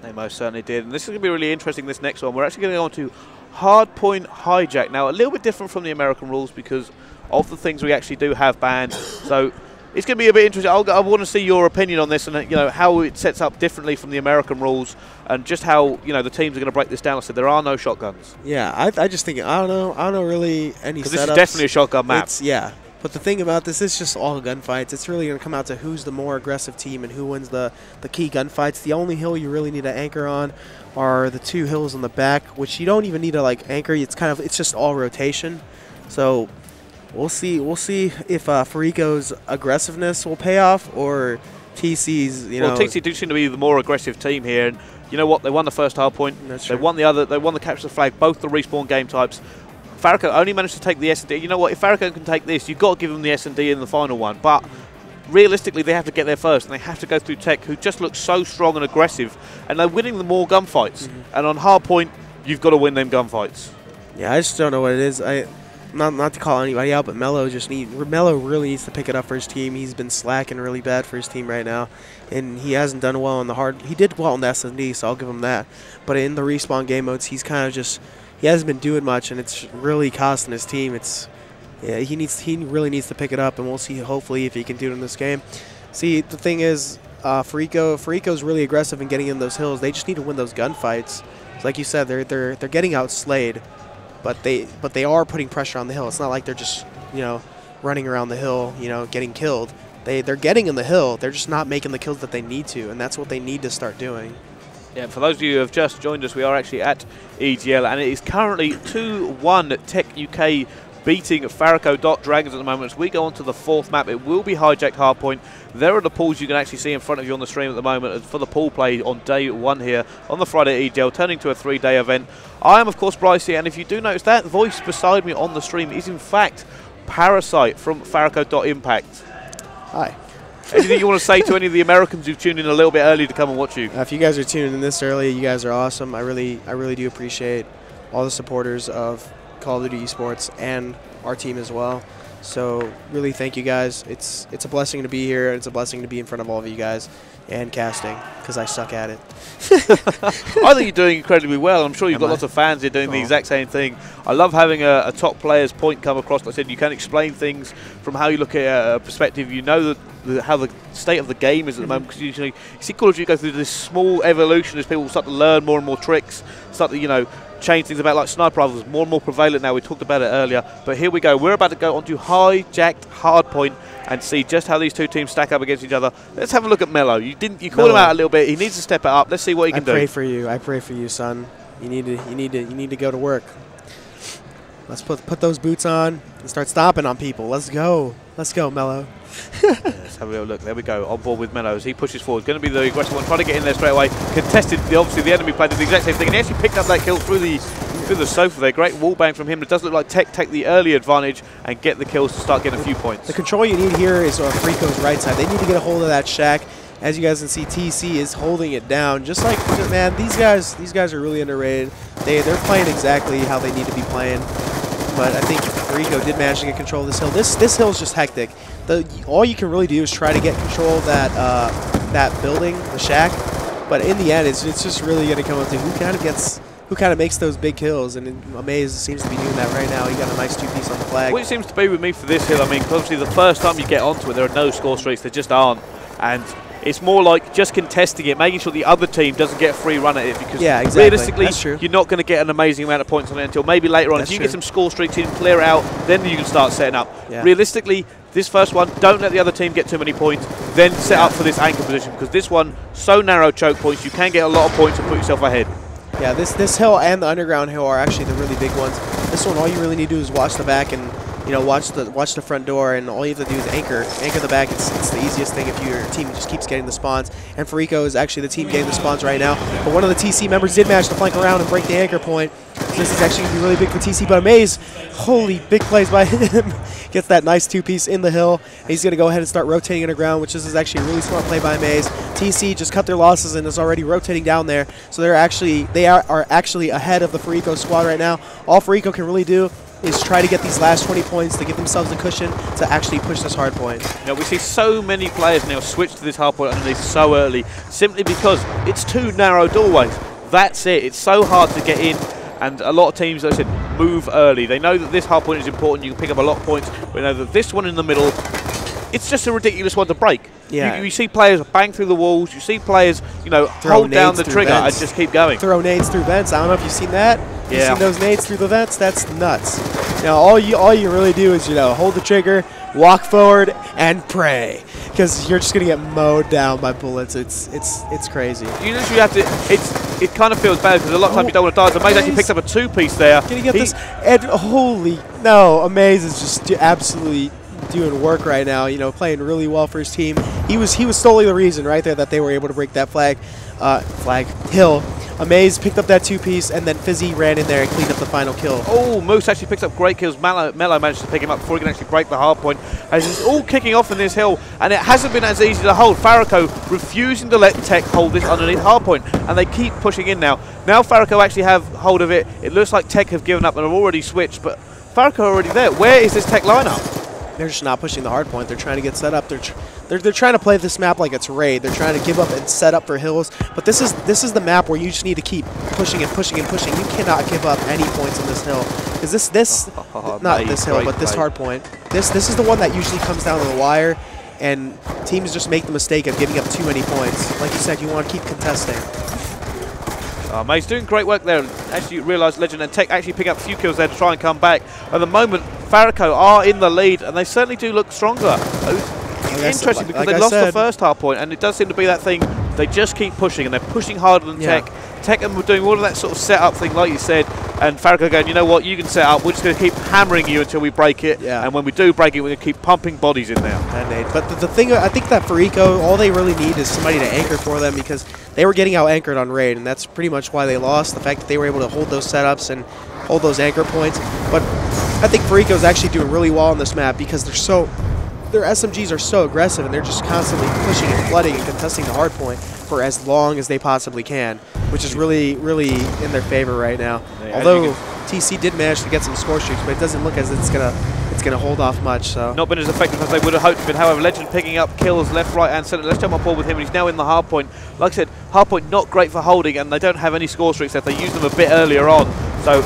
They most certainly did. And this is going to be really interesting, this next one. We're actually going to go on to hardpoint hijack. Now, a little bit different from the American rules because of the things we actually do have banned. So it's going to be a bit interesting. I want to see your opinion on this and how it sets up differently from the American rules and just how the teams are going to break this down. I said there are no shotguns. Yeah, I just think I don't know really any setups. Because this is definitely a shotgun map. Yeah. But the thing about this is just all gunfights. It's really going to come out to who's the more aggressive team and who wins the key gunfights. The only hill you really need to anchor on are the 2 hills on the back, which you don't even need to anchor. It's just all rotation. So we'll see if Fariko's aggressiveness will pay off or TC's. Well, TC do seem to be the more aggressive team here, and you know what? They won the first hard point. They won the other. They won the capture the flag. Both the respawn game types. Fariko only managed to take the S&D. You know what? If Fariko can take this, you've got to give them the S&D in the final one. But realistically, they have to get there first, and they have to go through TEC, who just looks so strong and aggressive, and they're winning the more gunfights. And on hard point, you've got to win them gunfights. Yeah, I just don't know what it is. Not to call anybody out, but Melo really needs to pick it up for his team. He's been slacking really bad for his team right now, and he hasn't done well in the hard. He did well in the S&D, so I'll give him that. But in the respawn game modes, he's kind of just. He hasn't been doing much, and it's really costing his team. He really needs to pick it up, and we'll see hopefully if he can do it in this game. See, the thing is, Fariko's really aggressive in getting in those hills. They just need to win those gunfights. So like you said, they're getting outslayed, but they are putting pressure on the hill. It's not like they're just running around the hill getting killed. They're getting in the hill. They're just not making the kills that they need to, and that's what they need to start doing. Yeah, for those of you who have just joined us, we are actually at EGL, and it is currently 2-1 TEC UK beating Fariko Dragons at the moment. As we go on to the 4th map, it will be hijacked hardpoint. There are the pools you can actually see in front of you on the stream at the moment for the pool play on day 1 here on the Friday EGL, turning to a 3-day event. I am, of course, Brycey, and if you do notice, that voice beside me on the stream is, in fact, Parasite from Fariko.impact. Hi. Anything you want to say to any of the Americans who've tuned in a little bit early to come and watch you? If you guys are tuning in this early, you guys are awesome. I really do appreciate all the supporters of Call of Duty Esports and our team as well. So really thank you guys. It's a blessing to be here, and it's a blessing to be in front of all of you guys and casting, because I suck at it. I think you're doing incredibly well. I'm sure you've got lots of fans here doing the exact same thing. I love having a top player's point come across. Like I said, you can explain things from how you look at a perspective. You know how the state of the game is at the moment, because usually you see Call of Duty go through this small evolution as people start to learn more and more tricks, start to change things about, like sniper rifles, more and more prevalent now. We talked about it earlier, but here we go. We're about to go onto hijacked hardpoint and see just how these two teams stack up against each other. Let's have a look at Melo. You called him out a little bit. He needs to step it up. Let's see what he can do. I pray for you, son. You need to go to work. Let's put those boots on and start stomping on people. Let's go, Melo. Let's have a little look. There we go. On board with Melo as he pushes forward. Going to be the aggressive one, trying to get in there straight away. Contested. Obviously, the enemy played the exact same thing, and he actually picked up that kill through the sofa there. Great wall bang from him. It does look like TEC take the early advantage and get the kills to start getting a few points. The control you need here is on Fariko's right side. They need to get a hold of that shack. As you guys can see, TC is holding it down. Just like, man, these guys are really underrated. They're playing exactly how they need to be playing. But I think Fariko did manage to get control of this hill. This hill is just hectic. All you can really do is try to get control of that building, the shack. But in the end, it's just really going to come up to who kind of makes those big kills. And Amaze seems to be doing that right now. He got a nice 2-piece on the flag. What it seems to be with me for this hill, I mean, obviously the first time you get onto it, there are no score streaks. There just aren't. And it's more like just contesting it, making sure the other team doesn't get a free run at it, because realistically, you're not going to get an amazing amount of points on it until maybe later on. If you get some score streaks in, clear it out, then you can start setting up. Yeah. Realistically, this first one, don't let the other team get too many points, then set up for this anchor position, because this one, so narrow choke points, you can get a lot of points and put yourself ahead. Yeah, this hill and the underground hill are actually the really big ones. This one, all you really need to do is watch the back and watch the front door, and all you have to do is anchor the back. It's the easiest thing if your team just keeps getting the spawns. And Fariko is actually the team getting the spawns right now. But one of the TC members did manage to flank around and break the anchor point. So this is actually going to be really big for TC. But Amaze, holy big plays by him. Gets that nice 2-piece in the hill. He's going to go ahead and start rotating underground, which is actually a really smart play by Amaze. TC just cut their losses and is already rotating down there. So they are actually ahead of the Fariko squad right now. All Fariko can really do is try to get these last 20 points to give themselves a cushion to actually push this hard point. Now we see so many players now switch to this hard point underneath so early, simply because it's 2 narrow doorways. That's it. It's so hard to get in, and a lot of teams, like I said, move early. They know that this hard point is important. You can pick up a lot of points. But know that this one in the middle, it's just a ridiculous one to break. Yeah. You see players bang through the walls. You see players, you know, hold down the trigger and just keep going. Throw nades through vents. I don't know if you've seen that. Yeah. You've seen those nades through the vents? That's nuts. Now, all you really do is, you know, hold the trigger, walk forward, and pray, because you're just gonna get mowed down by bullets. It's crazy. You literally have to. It kind of feels bad because a lot of time you don't want to die. So Amaze actually picks up a 2-piece there. Can you get this? And holy no, Amaze is just absolutely doing work right now. You know, playing really well for his team. He was solely the reason right there that they were able to break that hill. Amaze picked up that 2-piece, and then Fizzy ran in there and cleaned up the final kill. Oh, Moose actually picks up great kills. Mello managed to pick him up before he can actually break the hard point. As it's all kicking off in this hill, and it hasn't been as easy to hold. Fariko refusing to let TEC hold this underneath hard point, and they keep pushing in now. Now Fariko actually have hold of it. It looks like TEC have given up and have already switched, but Fariko already there. Where is this TEC lineup? They're just not pushing the hard point. They're trying to get set up. They're trying to play this map like it's raid. They're trying to give up and set up for hills. But this is the map where you just need to keep pushing and pushing and pushing. You cannot give up any points on this hill, because not this hill, but this hard point. This is the one that usually comes down to the wire, and teams just make the mistake of giving up too many points. Like you said, you want to keep contesting. May's doing great work there. Actually realised Legend and TEC actually pick up a few kills there to try and come back. At the moment, Fariko are in the lead, and they certainly do look stronger. Interesting, because they lost the first hard point, and it does seem to be that thing. They just keep pushing, and they're pushing harder than TEC. TEC are doing all of that sort of setup thing, like you said, and Fariko going, you know what, you can set up. We're just going to keep hammering you until we break it, and when we do break it, we're going to keep pumping bodies in there. But the thing, I think that Fariko, all they really need is somebody to anchor for them, because they were getting out anchored on raid, and that's pretty much why they lost. The fact that they were able to hold those setups and hold those anchor points. But I think Fariko's actually doing really well on this map, because their SMGs are so aggressive, and they're just constantly pushing and flooding and contesting the hard point for as long as they possibly can, which is really, really in their favor right now. Although TC did manage to get some score streaks, but it doesn't look as it's gonna hold off much. So not been as effective as they would have hoped. But however, Legend picking up kills left, right, and centre. Let's jump on board with him. He's now in the hard point. Like I said, hard point not great for holding, and they don't have any score streaks if they use them a bit earlier on. So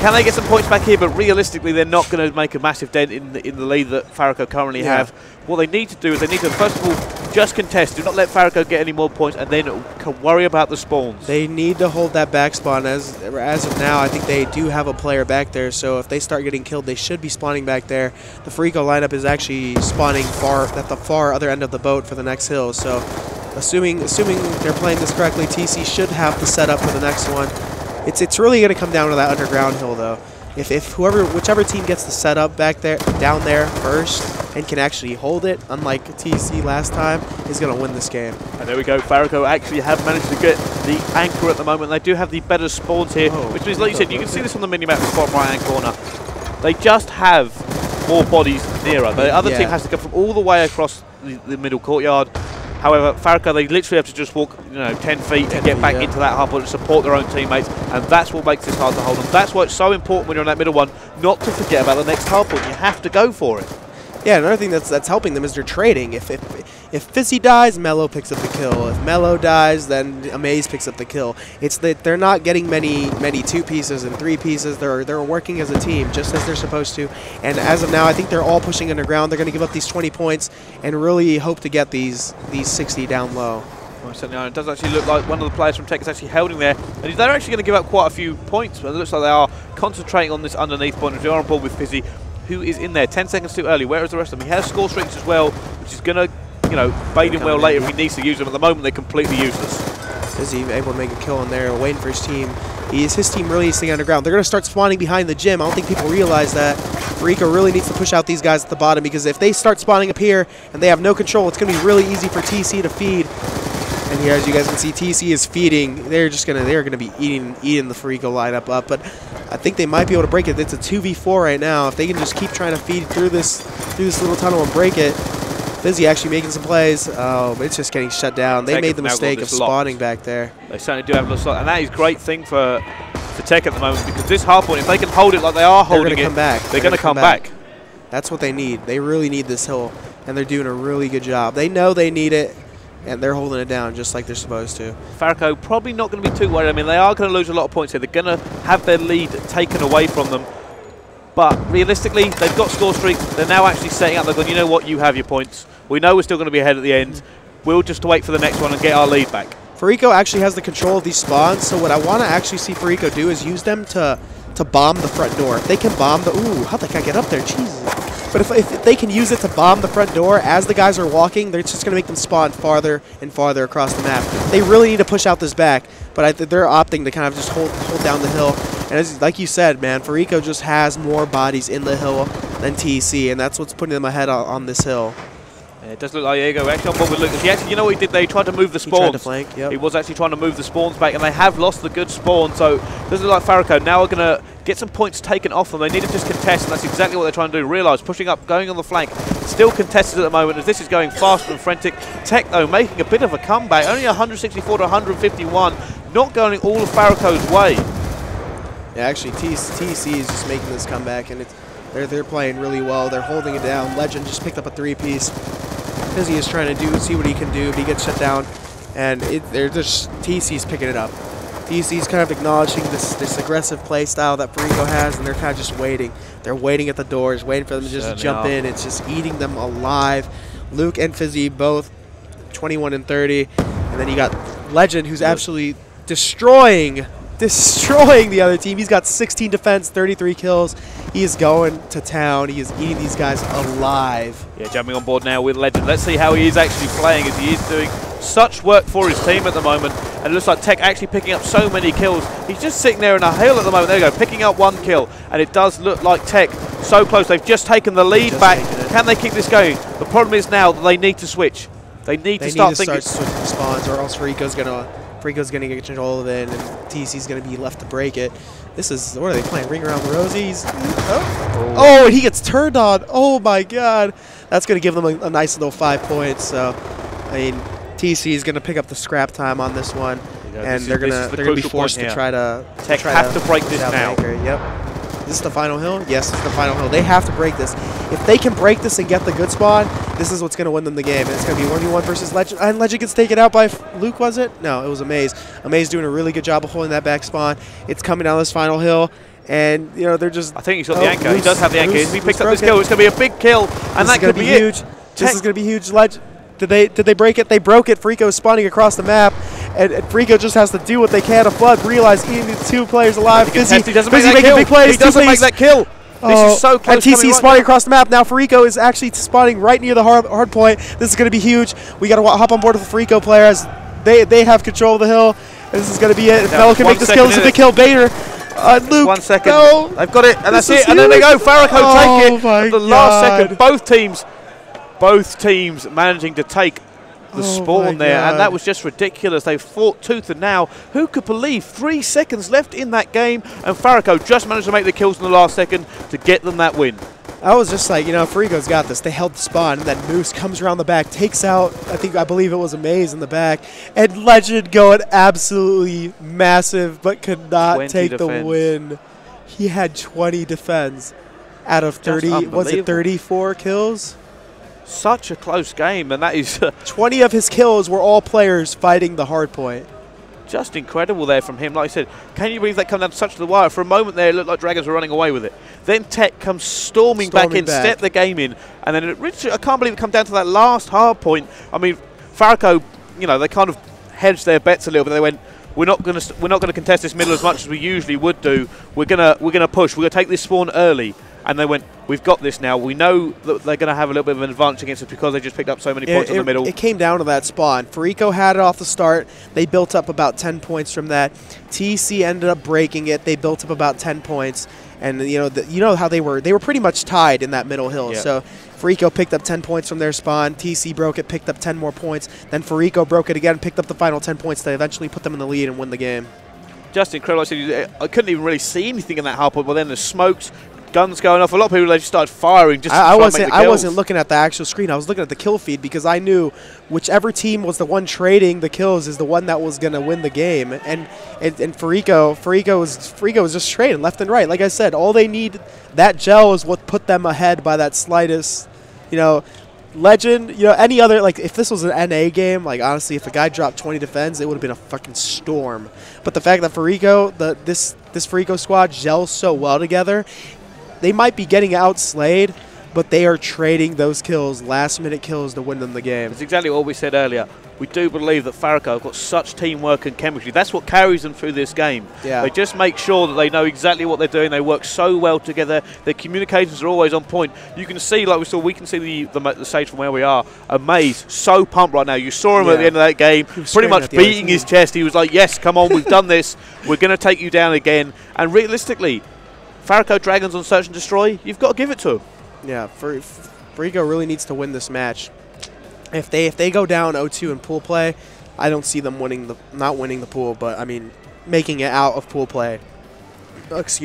can they get some points back here? But realistically, they're not going to make a massive dent in the lead that Fariko currently have. What they need to do is they need to, first of all, just contest. Do not let Fariko get any more points, and then can worry about the spawns. They need to hold that back spawn. As of now, I think they do have a player back there, so if they start getting killed, they should be spawning back there. The Fariko lineup is actually spawning at the far other end of the boat for the next hill, so assuming they're playing this correctly, TC should have the setup for the next one. It's really going to come down to that underground hill, though. If whichever team gets the setup down there first and can actually hold it, unlike TC last time, is going to win this game. And there we go. Fariko actually have managed to get the anchor at the moment. They do have the better spawns here, which means, like you said, you can see this on the minimap in the bottom right-hand corner. They just have more bodies nearer. The other team has to come from all the way across the middle courtyard. However, Fariko, they literally have to just walk, 10 feet and get back into that hard point and support their own teammates, and that's what makes this hard to hold. And that's why it's so important when you're on that middle one, not to forget about the next hard point. You have to go for it. Yeah, another thing that's helping them is they're trading. If Fizzy dies, Mello picks up the kill. If Mello dies, then Amaze picks up the kill. It's that they're not getting many 2-pieces and 3-pieces. They're working as a team just as they're supposed to. And as of now, I think they're all pushing underground. They're going to give up these 20 points and really hope to get these 60 down low. It does actually look like one of the players from TEC is actually holding there, and they're actually going to give up quite a few points. But it looks like they are concentrating on this underneath point. If they are on board with Fizzy, who is in there 10 seconds too early. Where is the rest of them? He has score streaks as well, which is going to, bait him well later if he needs to use them. At the moment, they're completely useless. Fizzy able to make a kill in there, waiting for his team. His team really is staying underground. They're going to start spawning behind the gym. I don't think people realize that. Fariko really needs to push out these guys at the bottom, because if they start spawning up here and they have no control, it's going to be really easy for TC to feed. And here, as you guys can see, TC is feeding. They're going to be eating the Fariko lineup up. But I think they might be able to break it. It's a 2v4 right now. If they can just keep trying to feed through this little tunnel and break it. Fizzy actually making some plays. But it's just getting shut down. They made the mistake of spawning back there. They certainly do have a slot, and that is a great thing for for TEC at the moment, because this hard point, if they can hold it like they are holding it, they're going to come back. That's what they need. They really need this hill, and they're doing a really good job. They know they need it, and they're holding it down just like they're supposed to. Fariko probably not going to be too worried. I mean, they are going to lose a lot of points here. They're going to have their lead taken away from them. But realistically, they've got score streaks. They're now actually setting up. They're going, you know what, you have your points. We know we're still going to be ahead at the end. We'll just wait for the next one and get our lead back. Fariko actually has the control of these spawns, so what I want to actually see Fariko do is use them to bomb the front door. If they can bomb the... Ooh, how'd that guy get up there? Jesus. But if they can use it to bomb the front door as the guys are walking, they're just going to make them spawn farther and farther across the map. They really need to push out this back, but they're opting to kind of just hold down the hill. And as, like you said, man, Fariko just has more bodies in the hill than TEC, and that's what's putting them ahead on this hill. Yeah, it does look like Diego actually on board with Lucas. He actually, you know what he did there? He tried to move the spawns. He tried to flank, yep. He was actually trying to move the spawns back, and they have lost the good spawn. So it does look like Fariko now are going to get some points taken off them. They need to just contest, and that's exactly what they're trying to do. Realise, pushing up, going on the flank. Still contested at the moment, as this is going faster and frantic. TEC, though, making a bit of a comeback. Only 164 to 151. Not going all of Fariko's way. Yeah, actually, TEC is just making this comeback, and they're playing really well. They're holding it down. Legend just picked up a 3-piece. Fizzy is trying to see what he can do, but he gets shut down, and TEC's picking it up. TEC's kind of acknowledging this aggressive play style that Fariko has, and they're kind of just waiting. They're waiting at the doors, waiting for them to just jump in. It's just eating them alive. Luke and Fizzy both 21 and 30, and then you got Legend, who's absolutely destroying the other team. He's got 16 defense, 33 kills. He is going to town. He is eating these guys alive. Yeah, jumping on board now with Legend. Let's see how he is actually playing, as he is doing such work for his team at the moment. And it looks like TEC actually picking up so many kills. He's just sitting there in a hill at the moment. There you go, picking up 1 kill. And it does look like TEC so close. They've just taken the lead back. Can they keep this going? The problem is now that they need to switch. They need to start switching spawns, or else Fariko's going to get control of it, and TEC's going to be left to break it. This is, what are they playing? Ring Around the Rosies? Oh, and he gets turned on. Oh, my God. That's going to give them a nice little 5 points. So, I mean, TEC is going to pick up the scrap time on this one, and they're going to be forced to try to... TEC have to break this now. Yep. Is this the final hill? Yes, it's the final hill. They have to break this. If they can break this and get the good spawn, this is what's going to win them the game. And it's going to be 1v1 versus Legend. And Legend gets taken out by Luke, was it? No, it was Amaze. Amaze doing a really good job of holding that back spawn. It's coming down this final hill. And, you know, they're just... I think he's got the anchor. He does have the anchor. If he picks up this kill, it's going to be a big kill. And that could be huge. This is going to be huge. Legend. Did they break it? They broke it. Fariko is spawning across the map. And Fariko just has to do what they can to flood. Realize eating the 2 players alive. Fizzy doesn't make that kill. Big plays, he doesn't make that kill. This is so close. And TEC is spawning across the map. Now Fariko is actually spawning right near the hard point. This is going to be huge. We got to hop on board with the Fariko player as they have control of the hill. This is going to be it. If Melo can make this kill, this is a big kill. Bader. Luke, 1 second. No. They've got it, and that's it. And then they go. Fariko take it at the last second. Both teams managing to take the spawn there, and that was just ridiculous. They fought tooth and nail. Who could believe 3 seconds left in that game, and Fariko just managed to make the kills in the last second to get them that win. I was just like, you know, Fariko's got this. They held the spawn, and then Moose comes around the back, takes out, I believe it was Amaze in the back, and Legend going absolutely massive, but could not take the win. He had 20 defense out of 30, was it 34 kills? Such a close game, and that is 20 of his kills were all players fighting the hard point. Just incredible there from him. Like I said, can you believe that come down to such the wire? For a moment there, it looked like Dragons were running away with it. Then TEC comes storming back in, step the game in, and then I can't believe it come down to that last hard point. I mean, Fariko, you know, they kind of hedged their bets a little bit. They went, we're not going to contest this middle as much as we usually would do. We're gonna push. We're gonna take this spawn early. And they went, we've got this now. We know that they're going to have a little bit of an advantage against us because they just picked up so many points in the middle. It came down to that spawn. Fariko had it off the start. They built up about 10 points from that. TEC ended up breaking it. They built up about 10 points. And you know how they were pretty much tied in that middle hill. Yep. So Fariko picked up 10 points from their spawn. TEC broke it, picked up 10 more points. Then Fariko broke it again, picked up the final 10 points to eventually put them in the lead and win the game. Just incredible. I couldn't even really see anything in that hard point, but then the smokes guns going off. A lot of people, they just started firing just to I try and make the kills. I wasn't looking at the actual screen. I was looking at the kill feed because I knew whichever team was the one trading the kills is the one that was going to win the game. And Fariko was just trading left and right. Like I said, all they need, that gel is what put them ahead by that slightest, you know, Legend, you know, any other, like, if this was an NA game, like, honestly, if a guy dropped 20 defense, it would have been a fucking storm. But the fact that Fariko, this Fariko squad gels so well together, they might be getting outslayed, but they are trading those kills, last-minute kills, to win them the game. That's exactly what we said earlier. We do believe that Fariko have got such teamwork and chemistry. That's what carries them through this game. Yeah. They just make sure that they know exactly what they're doing. They work so well together. Their communications are always on point. You can see, like we can see the stage from where we are. Amaze, so pumped right now. You saw him at the end of that game, pretty much beating his chest. He was like, yes, come on, we've done this. We're going to take you down again. And realistically, Fariko Dragons on Search and Destroy, you've got to give it to them. Yeah, Fariko really needs to win this match. If they go down 0-2 in pool play, I don't see them not winning the pool, but I mean making it out of pool play. Excuse